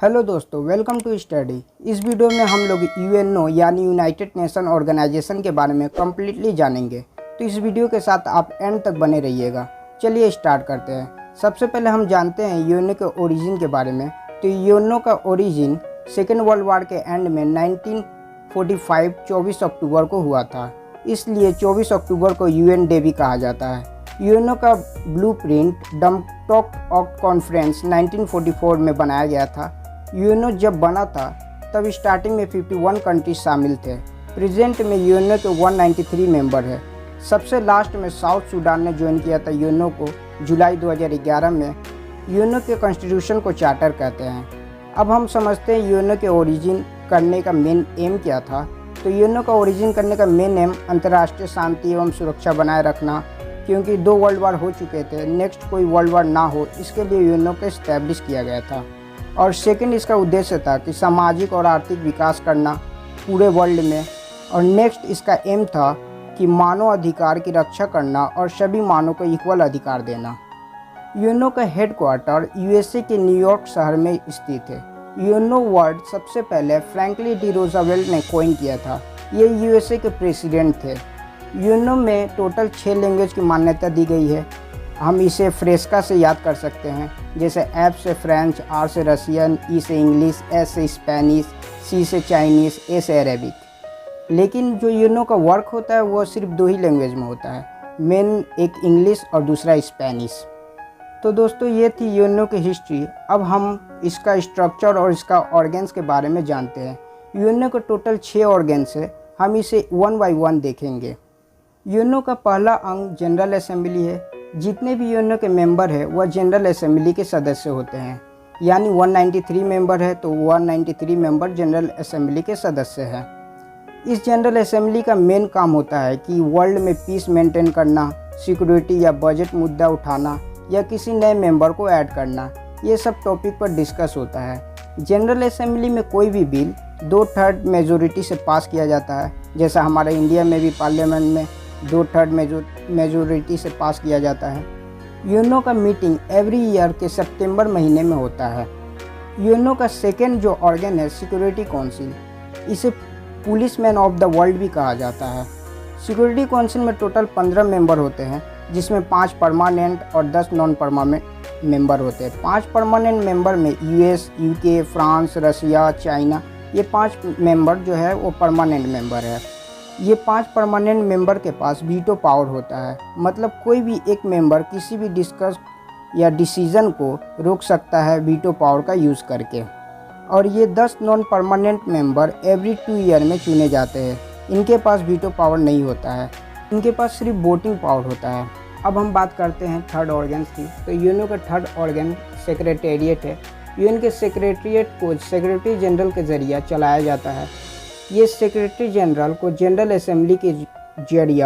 Hello दोस्तों, welcome to study. इस video में हम लोग यूएनओ यानी यूनाइटेड नेशन ऑर्गेनाइजेशन के बारे में कम्प्लीटली जानेंगे। तो इस वीडियो के साथ आप एंड तक बने रहिएगा। चलिए स्टार्ट करते हैं। सबसे पहले हम जानते हैं यूएनओ के ओरिजिन के बारे में। तो यूएनओ का ओरिजिन सेकेंड वर्ल्ड वार के एंड में 1945 24 अक्टूबर को हुआ था, इसलिए 24 अक्टूबर को यूएन डे भी कहा जाता है। यूएनओ का ब्लूप्रिंट डमटॉक ऑक्ट कॉन्फ्रेंस 1944 में बनाया गया था। यूएनओ जब बना था तब स्टार्टिंग में 51 कंट्रीज शामिल थे। प्रेजेंट में यूएनओ के 193 मेंबर है। सबसे लास्ट में साउथ सूडान ने ज्वाइन किया था यूएनओ को जुलाई 2011 में। यूएनओ के कॉन्स्टिट्यूशन को चार्टर कहते हैं। अब हम समझते हैं यूएनओ के ओरिजिन करने का मेन एम क्या था। तो यूएनओ का ओरिजिन करने का मेन एम अंतर्राष्ट्रीय शांति एवं सुरक्षा बनाए रखना, क्योंकि 2 वर्ल्ड वार हो चुके थे, नेक्स्ट कोई वर्ल्ड वार ना हो, इसके लिए यूएनओ को इस्टेब्लिश किया गया था। और सेकंड इसका उद्देश्य था कि सामाजिक और आर्थिक विकास करना पूरे वर्ल्ड में। और नेक्स्ट इसका एम था कि मानव अधिकार की रक्षा करना और सभी मानव को इक्वल अधिकार देना। यूएनओ का हेडक्वार्टर यूएसए के न्यूयॉर्क शहर में स्थित है। यूएनओ वर्ड सबसे पहले फ्रैंकलिन डी रूजवेल्ट ने कॉइन किया था। ये यूएसए के प्रेसिडेंट थे। यूएनओ में टोटल 6 लैंग्वेज की मान्यता दी गई है। हम इसे फ्रेस्का से याद कर सकते हैं, जैसे एफ से फ्रेंच, आर से रशियन, ई से इंग्लिश, एस से स्पेनिश, सी से चाइनीज़, ए से अरेबिक। लेकिन जो यूएनओ का वर्क होता है वो सिर्फ 2 ही लैंग्वेज में होता है, मेन एक इंग्लिश और दूसरा स्पेनिश। तो दोस्तों ये थी यूएनओ की हिस्ट्री। अब हम इसका स्ट्रक्चर और इसका ऑर्गेन्स के बारे में जानते हैं। यूएनओ का टोटल 6 ऑर्गेन्स है। हम इसे 1 बाय 1 देखेंगे। यूएनओ का पहला अंग जनरल असेंबली है। जितने भी यूएनओ के मेंबर है वह जनरल असेंबली के सदस्य होते हैं। यानी 193 मेंबर है तो 193 मेंबर जनरल असेंबली के सदस्य हैं। इस जनरल असेंबली का मेन काम होता है कि वर्ल्ड में पीस मेंटेन करना, सिक्योरिटी या बजट मुद्दा उठाना या किसी नए मेंबर को ऐड करना, ये सब टॉपिक पर डिस्कस होता है। जनरल असेंबली में कोई भी बिल 2/3 मेजोरिटी से पास किया जाता है, जैसा हमारे इंडिया में भी पार्लियामेंट में 2/3 मेजोरिटी से पास किया जाता है। यूएनओ का मीटिंग एवरी ईयर के सितंबर महीने में होता है। यूएनओ का सेकेंड जो ऑर्गन है सिक्योरिटी काउंसिल, इसे पुलिसमैन ऑफ द वर्ल्ड भी कहा जाता है। सिक्योरिटी काउंसिल में टोटल 15 मेंबर होते हैं, जिसमें 5 परमानेंट और 10 नॉन परमानेंट मेंबर होते हैं। 5 परमानेंट मेंबर में US, UK, France, Russia, China, ये 5 मेंबर जो है वो परमानेंट मेंबर है। ये 5 परमानेंट मेंबर के पास वीटो पावर होता है, मतलब कोई भी एक मेंबर किसी भी डिस्कस या डिसीजन को रोक सकता है वीटो पावर का यूज़ करके। और ये 10 non permanent member every 2 year में चुने जाते हैं। इनके पास वीटो पावर नहीं होता है, इनके पास सिर्फ वोटिंग पावर होता है। अब हम बात करते हैं थर्ड ऑर्गन की। तो यूएनओ का थर्ड ऑर्गन सेक्रेटेरिएट है। यूएन के सेक्रेटेरिएट को सेक्रेटरी जनरल के जरिए चलाया जाता है। ये सेक्रेटरी जनरल को जनरल असेंबली के जरिए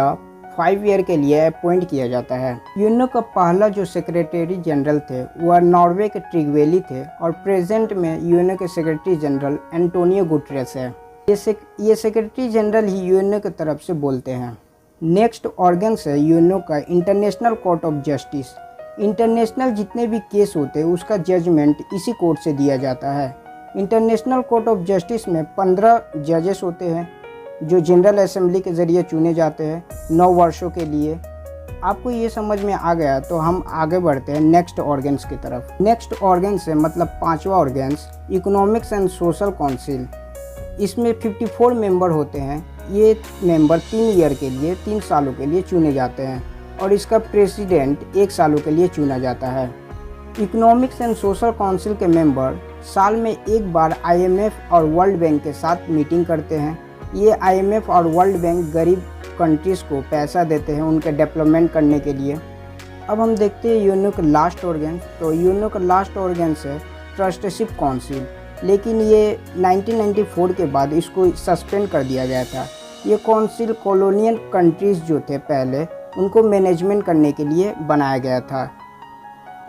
5 ईयर के लिए अपॉइंट किया जाता है। यूएनओ का पहला जो सेक्रेटरी जनरल थे वह नॉर्वे के ट्रिगवेली थे और प्रेजेंट में यूएनओ के सेक्रेटरी जनरल एंटोनियो गुटेरेस है। ये सेक्रेटरी जनरल ही यूएनओ की तरफ से बोलते हैं। नेक्स्ट ऑर्गन है यूएनओ का international court of justice. International जितने भी केस होते हैं उसका जजमेंट इसी कोर्ट से दिया जाता है। इंटरनेशनल कोर्ट ऑफ जस्टिस में 15 जजेस होते हैं जो जनरल असेंबली के ज़रिए चुने जाते हैं 9 वर्षों के लिए। आपको ये समझ में आ गया तो हम आगे बढ़ते हैं नेक्स्ट ऑर्गन्स की तरफ। नेक्स्ट ऑर्गन्स है मतलब 5वां organs economics and social council. इसमें 54 मेंबर होते हैं। ये मेंबर 3 ईयर के लिए 3 सालों के लिए चुने जाते हैं और इसका प्रेसिडेंट 1 सालों के लिए चुना जाता है। इकोनॉमिक्स एंड सोशल काउंसिल के मेंबर साल में एक बार आईएमएफ और वर्ल्ड बैंक के साथ मीटिंग करते हैं। ये आईएमएफ और वर्ल्ड बैंक गरीब कंट्रीज़ को पैसा देते हैं उनके डेवलपमेंट करने के लिए। अब हम देखते हैं यूएनओ का लास्ट ऑर्गन। तो यूएनओ का लास्ट ऑर्गन है ट्रस्टीशिप काउंसिल, लेकिन ये 1994 के बाद इसको सस्पेंड कर दिया गया था। ये काउंसिल कॉलोनियल कंट्रीज़ जो थे पहले उनको मैनेजमेंट करने के लिए बनाया गया था।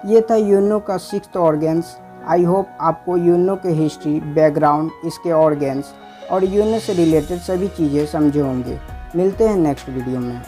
ये था यूएनओ का 6th ऑर्गन्स। आई होप आपको यूएनओ के हिस्ट्री, बैकग्राउंड, इसके ऑर्गन्स और यूएनओ से रिलेटेड सभी चीज़ें समझे होंगे। मिलते हैं नेक्स्ट वीडियो में।